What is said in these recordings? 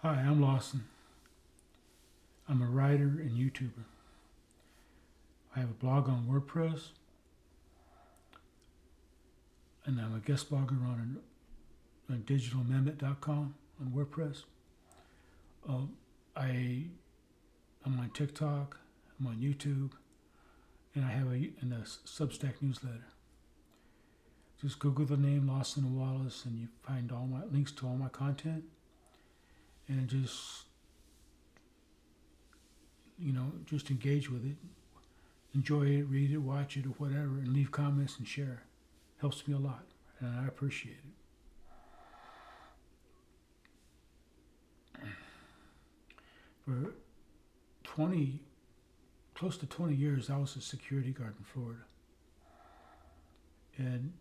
Hi, I'm Lawson. I'm a writer and YouTuber. I have a blog on WordPress, and I'm a guest blogger on digitalmemmet.com on WordPress. Uh, I'm on TikTok, I'm on YouTube, and I have a Substack newsletter. Just Google the name Lawson and Wallace, and you find all my links to all my content, and just engage with it, enjoy it, read it, watch it, or whatever, and leave comments and share. Helps me a lot, and I appreciate it. For 20, close to 20 years, I was a security guard in Florida. And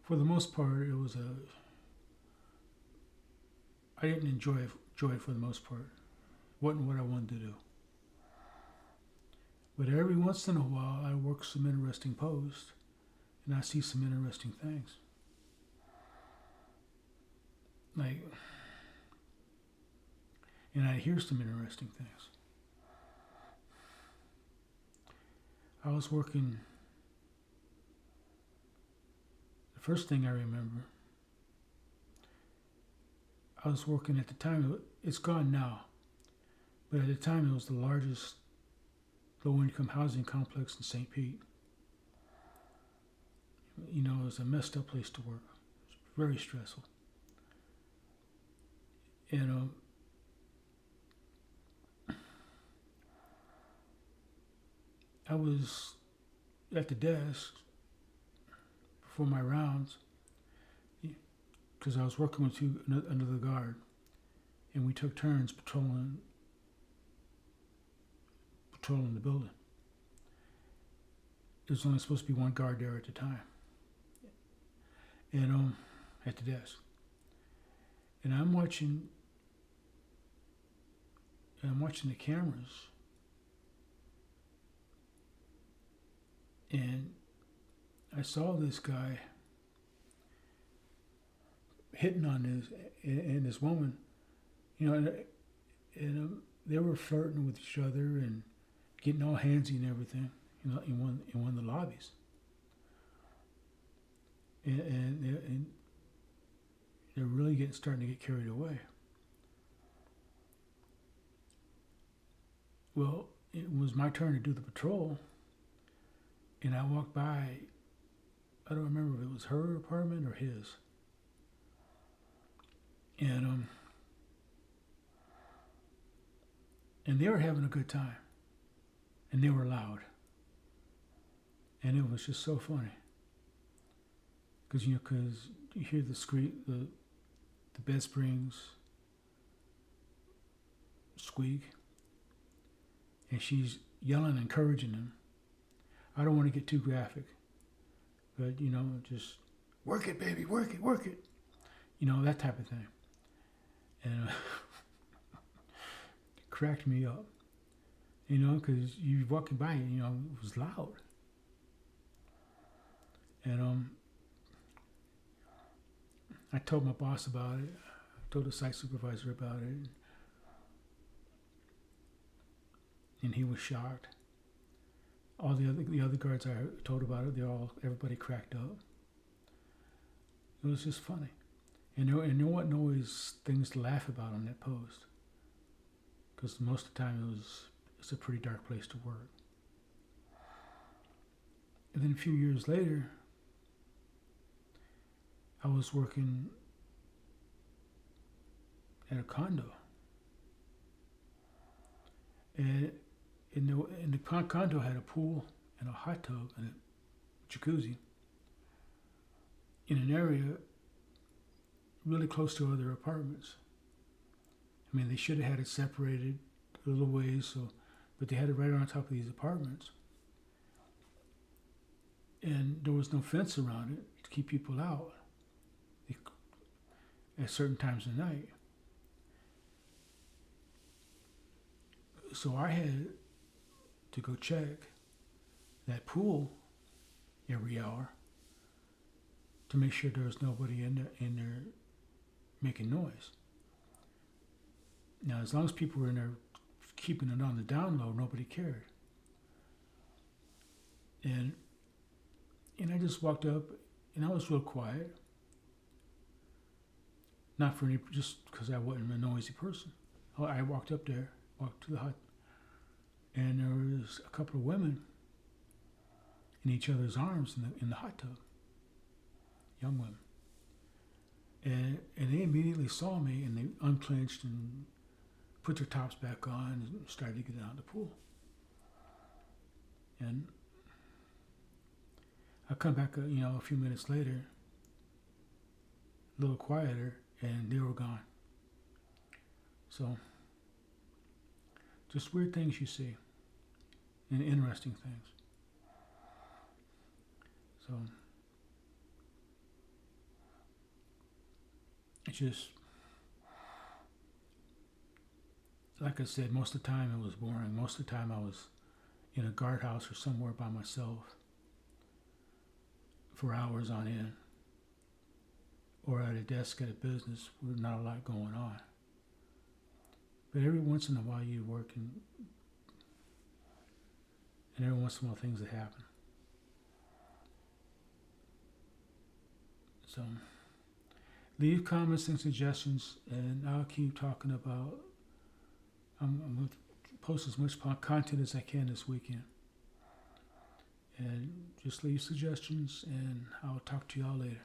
for the most part, I didn't enjoy it for the most part. Wasn't what I wanted to do. But every once in a while, I work some interesting posts, and I see some interesting things. And I hear some interesting things. I was working, the first thing I remember, I was working at the time, it's gone now, but at the time it was the largest low-income housing complex in St. Pete. It was a messed up place to work. It was very stressful. And I was at the desk before my rounds because I was working with another guard, and we took turns patrolling the building. There's only supposed to be one guard there at the time, and at the desk. And I'm watching the cameras, and I saw this guy hitting on this woman, and they were flirting with each other and getting all handsy and everything, in one of the lobbies. And they're really starting to get carried away. Well, it was my turn to do the patrol, and I walked by. I don't remember if it was her apartment or his. And they were having a good time, and they were loud, and it was just so funny because you hear the bed springs squeak, and she's yelling, encouraging them. I don't want to get too graphic, but just work it, baby, work it, that type of thing. And it cracked me up, because you walking by, it was loud. And I told my boss about it. I told the site supervisor about it, and he was shocked. All the other guards I told about it, everybody cracked up. It was just funny. And there wasn't always things to laugh about on that post, because most of the time it's a pretty dark place to work. And then a few years later, I was working at a condo, and the condo had a pool and a hot tub and a jacuzzi in an area really close to other apartments. I mean, they should have had it separated a little ways, but they had it right on top of these apartments. And there was no fence around it to keep people out at certain times of night. So I had to go check that pool every hour to make sure there was nobody in there making noise. Now, as long as people were in there keeping it on the down low, nobody cared. And I just walked up, and I was real quiet. Not for any, just because I wasn't a noisy person. I walked up there, walked to the hut, and there was a couple of women in each other's arms in the hot tub, young women. And they immediately saw me, and they unclenched and put their tops back on and started to get out of the pool. And I come back, a few minutes later, a little quieter, and they were gone. So, just weird things you see, and interesting things. So, it's just, like I said, most of the time it was boring. Most of the time I was in a guardhouse or somewhere by myself for hours on end, or at a desk at a business with not a lot going on. But every once in a while you work, and every once in a while things that happen. So leave comments and suggestions, and I'll keep talking about, I'm going to post as much content as I can this weekend. And just leave suggestions, and I'll talk to y'all later.